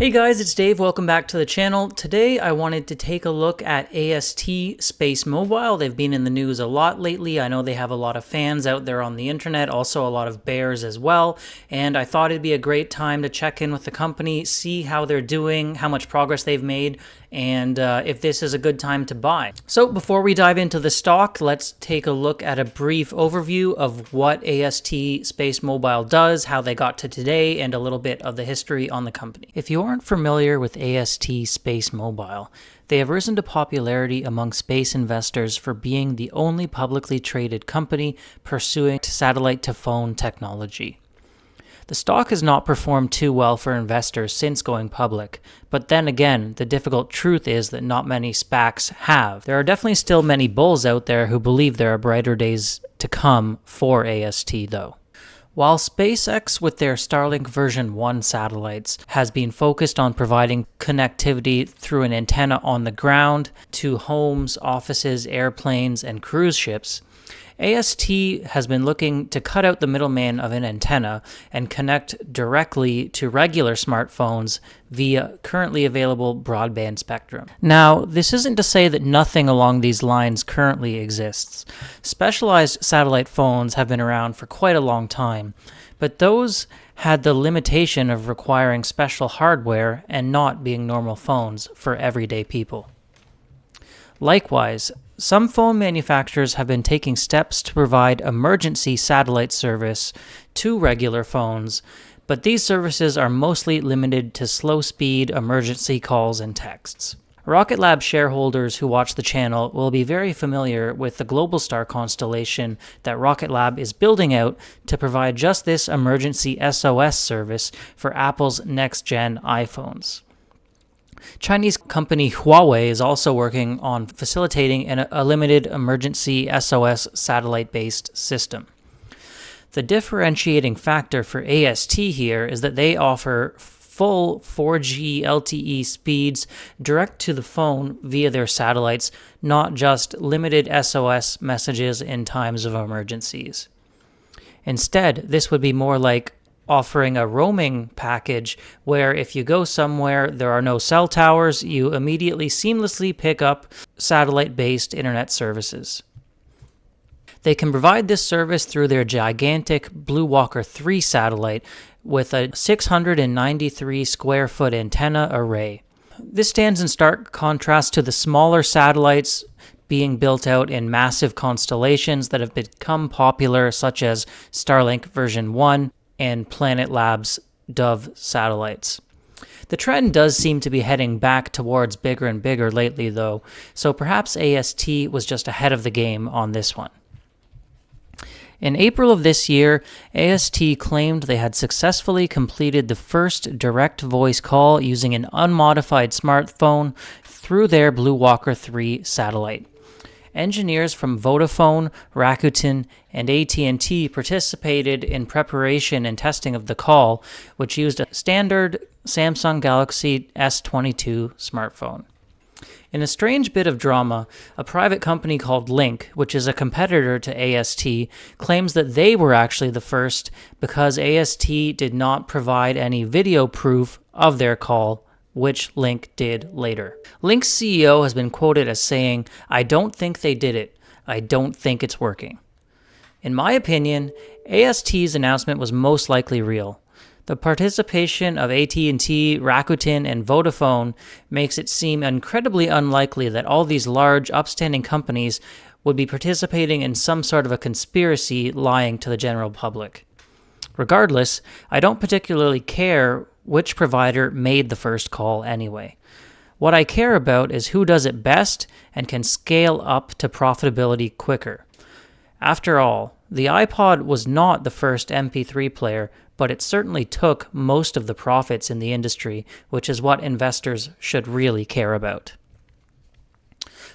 Hey guys, it's Dave. Welcome back to the channel. Today I wanted to take a look at AST SpaceMobile. They've been in the news a lot lately. I know they have a lot of fans out there on the internet, also a lot of bears as well, and I thought it'd be a great time to check in with the company, see how they're doing, how much progress they've made, and if this is a good time to buy. So before we dive into the stock, let's take a look at a brief overview of what AST SpaceMobile does, how they got to today, and a little bit of the history on the company. If you aren't familiar with AST SpaceMobile, they have risen to popularity among space investors for being the only publicly traded company pursuing satellite-to-phone technology. The stock has not performed too well for investors since going public, but then again, the difficult truth is that not many SPACs have. There are definitely still many bulls out there who believe there are brighter days to come for AST though. While SpaceX with their Starlink version 1 satellites has been focused on providing connectivity through an antenna on the ground to homes, offices, airplanes, and cruise ships, AST has been looking to cut out the middleman of an antenna and connect directly to regular smartphones via currently available broadband spectrum. Now, this isn't to say that nothing along these lines currently exists. Specialized satellite phones have been around for quite a long time, but those had the limitation of requiring special hardware and not being normal phones for everyday people. Likewise, some phone manufacturers have been taking steps to provide emergency satellite service to regular phones, but these services are mostly limited to slow-speed emergency calls and texts. Rocket Lab shareholders who watch the channel will be very familiar with the Globalstar constellation that Rocket Lab is building out to provide just this emergency SOS service for Apple's next-gen iPhones. Chinese company Huawei is also working on facilitating a limited emergency SOS satellite-based system. The differentiating factor for AST here is that they offer full 4G LTE speeds direct to the phone via their satellites, not just limited SOS messages in times of emergencies. Instead, this would be more like offering a roaming package where if you go somewhere there are no cell towers, you immediately seamlessly pick up satellite-based internet services. They can provide this service through their gigantic Blue Walker 3 satellite with a 693 square foot antenna array. This stands in stark contrast to the smaller satellites being built out in massive constellations that have become popular, such as Starlink version 1 and Planet Labs Dove satellites. The trend does seem to be heading back towards bigger and bigger lately though, so perhaps AST was just ahead of the game on this one. In April of this year, AST claimed they had successfully completed the first direct voice call using an unmodified smartphone through their Blue Walker 3 satellite. Engineers from Vodafone, Rakuten, and AT&T participated in preparation and testing of the call, which used a standard Samsung Galaxy S22 smartphone. In a strange bit of drama, a private company called Link, which is a competitor to AST, claims that they were actually the first because AST did not provide any video proof of their call, which Link did later. Link's CEO has been quoted as saying, "I don't think they did it. I don't think it's working." In my opinion, AST's announcement was most likely real. The participation of AT&T, Rakuten, and Vodafone makes it seem incredibly unlikely that all these large, upstanding companies would be participating in some sort of a conspiracy lying to the general public. Regardless, I don't particularly care which provider made the first call anyway. What I care about is who does it best and can scale up to profitability quicker. After all, the iPod was not the first MP3 player, but it certainly took most of the profits in the industry, which is what investors should really care about.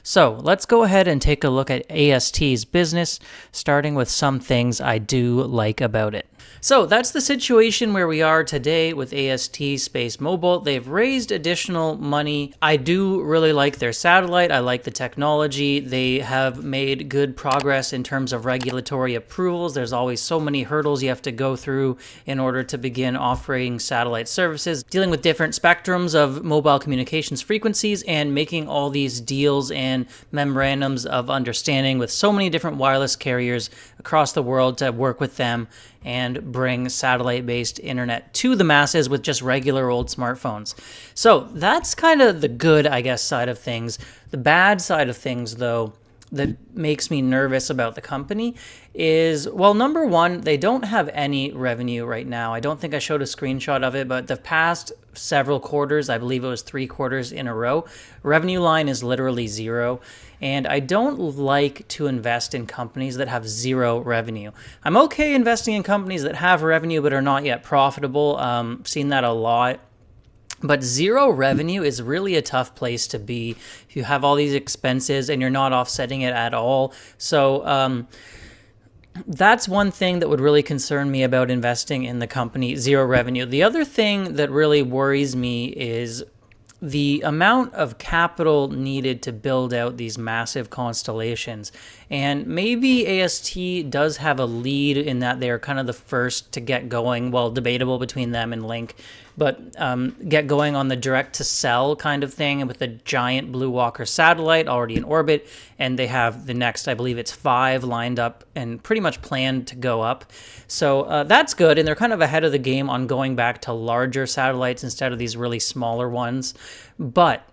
So let's go ahead and take a look at AST's business, starting with some things I do like about it. So that's the situation where we are today with AST SpaceMobile. They've raised additional money. I do really like their satellite. I like the technology. They have made good progress in terms of regulatory approvals. There's always so many hurdles you have to go through in order to begin offering satellite services, dealing with different spectrums of mobile communications frequencies, and making all these deals and memorandums of understanding with so many different wireless carriers across the world to work with them and bring satellite-based internet to the masses with just regular old smartphones. So that's kind of the good, I guess, side of things. The bad side of things, though, that makes me nervous about the company is, well, number one, they don't have any revenue right now. I don't think I showed a screenshot of it, but the past several quarters, I believe it was 3 quarters in a row, revenue line is literally zero. And I don't like to invest in companies that have zero revenue. I'm okay investing in companies that have revenue but are not yet profitable. Seen that a lot. But zero revenue is really a tough place to be if you have all these expenses and you're not offsetting it at all. So that's one thing that would really concern me about investing in the company, zero revenue. The other thing that really worries me is the amount of capital needed to build out these massive constellations. And maybe AST does have a lead in that they're kind of the first to get going, well, debatable between them and Link, but get going on the direct-to-cell kind of thing with the giant Blue Walker satellite already in orbit. And they have the next, I believe it's 5 lined up and pretty much planned to go up. So that's good. And they're kind of ahead of the game on going back to larger satellites instead of these really smaller ones. But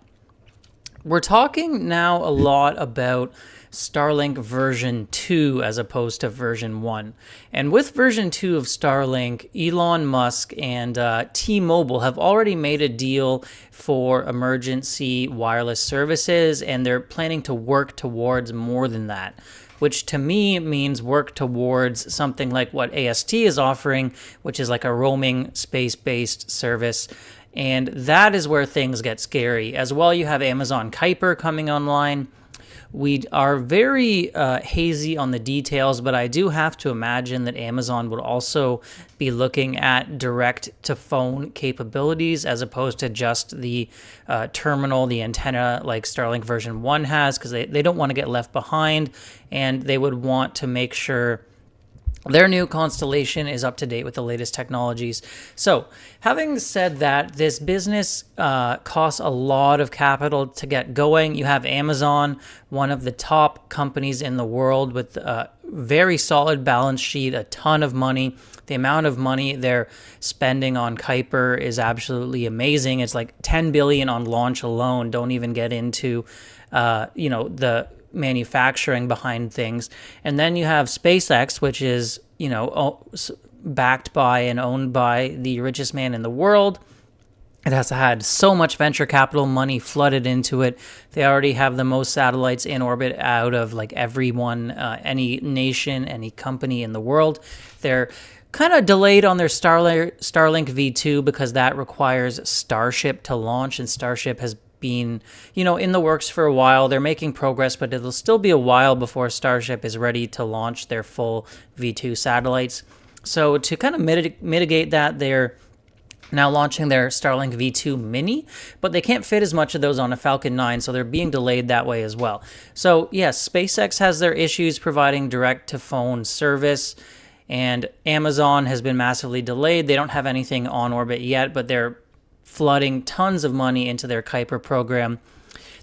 we're talking now a lot about Starlink version 2 as opposed to version 1. And with version 2 of Starlink, Elon Musk and T-Mobile have already made a deal for emergency wireless services, and they're planning to work towards more than that, which to me means work towards something like what AST is offering, which is like a roaming space-based service. And that is where things get scary. As well, you have Amazon Kuiper coming online. We are very hazy on the details, but I do have to imagine that Amazon would also be looking at direct-to-phone capabilities as opposed to just the terminal, the antenna like Starlink version 1 has, because they don't want to get left behind, and they would want to make sure their new constellation is up to date with the latest technologies. So, having said that, this business costs a lot of capital to get going. You have Amazon, one of the top companies in the world with a very solid balance sheet, a ton of money. The amount of money they're spending on Kuiper is absolutely amazing. It's like $10 billion on launch alone. Don't even get into, the manufacturing behind things. And then you have SpaceX, which is, backed by and owned by the richest man in the world. It has had so much venture capital money flooded into it. They already have the most satellites in orbit out of like everyone, any nation, any company in the world. They're kind of delayed on their Starlink V2 because that requires Starship to launch, and Starship has been, in the works for a while. They're making progress, but it'll still be a while before Starship is ready to launch their full V2 satellites. So to kind of mitigate that, they're now launching their Starlink V2 Mini, but they can't fit as much of those on a Falcon 9, so they're being delayed that way as well. So yes, SpaceX has their issues providing direct-to-phone service, and Amazon has been massively delayed. They don't have anything on orbit yet, but they're flooding tons of money into their Kuiper program.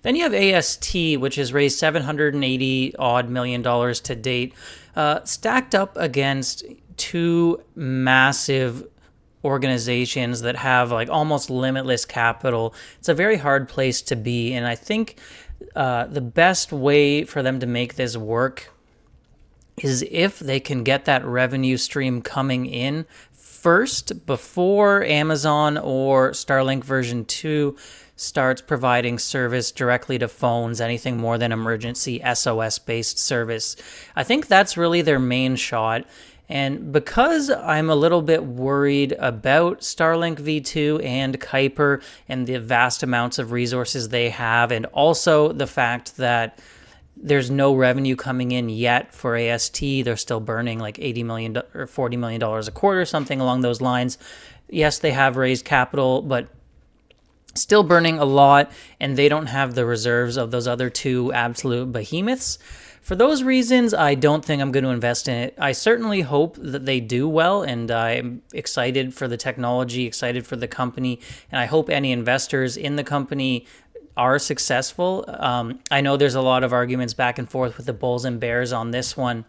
Then you have AST, which has raised $780 odd million to date, stacked up against 2 massive organizations that have like almost limitless capital. It's a very hard place to be, and I think the best way for them to make this work is if they can get that revenue stream coming in first before Amazon or Starlink version 2 starts providing service directly to phones, anything more than emergency SOS-based service. I think that's really their main shot. And because I'm a little bit worried about Starlink V2 and Kuiper and the vast amounts of resources they have, and also the fact that There's no revenue coming in yet for AST. They're still burning like $80 million or $40 million a quarter, something along those lines. Yes, they have raised capital, but still burning a lot, and they don't have the reserves of those other two absolute behemoths. For those reasons, I don't think I'm going to invest in it. I certainly hope that they do well, and I'm excited for the technology, excited for the company, and I hope any investors in the company are successful. I know there's a lot of arguments back and forth with the bulls and bears on this one.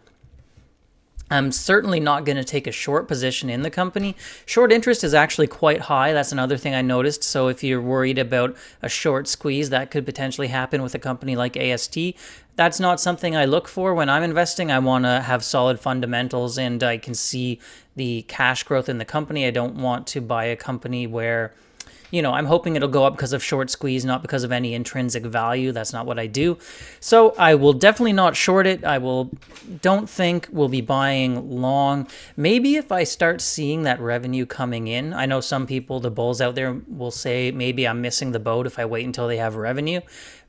I'm certainly not going to take a short position in the company. Short interest is actually quite high. That's another thing I noticed. So if you're worried about a short squeeze, that could potentially happen with a company like AST. That's not something I look for when I'm investing. I want to have solid fundamentals, and I can see the cash growth in the company. I don't want to buy a company where, I'm hoping it'll go up because of short squeeze, not because of any intrinsic value. That's not what I do. So I will definitely not short it. Don't think we'll be buying long. Maybe if I start seeing that revenue coming in. I know some people, the bulls out there, will say maybe I'm missing the boat if I wait until they have revenue.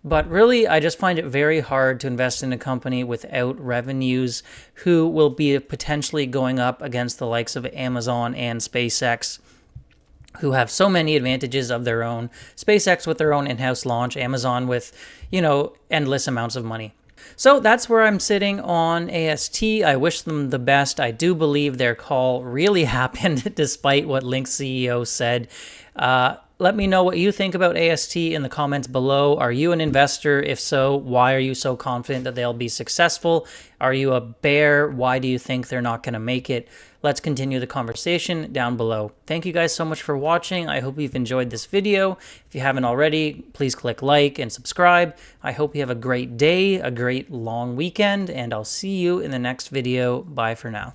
But really, I just find it very hard to invest in a company without revenues who will be potentially going up against the likes of Amazon and SpaceX, who have so many advantages of their own. SpaceX with their own in-house launch, Amazon with, endless amounts of money. So that's where I'm sitting on AST. I wish them the best. I do believe their call really happened despite what Link's CEO said. Let me know what you think about AST in the comments below. Are you an investor? If so, why are you so confident that they'll be successful? Are you a bear? Why do you think they're not going to make it? Let's continue the conversation down below. Thank you guys so much for watching. I hope you've enjoyed this video. If you haven't already, please click like and subscribe. I hope you have a great day, a great long weekend, and I'll see you in the next video. Bye for now.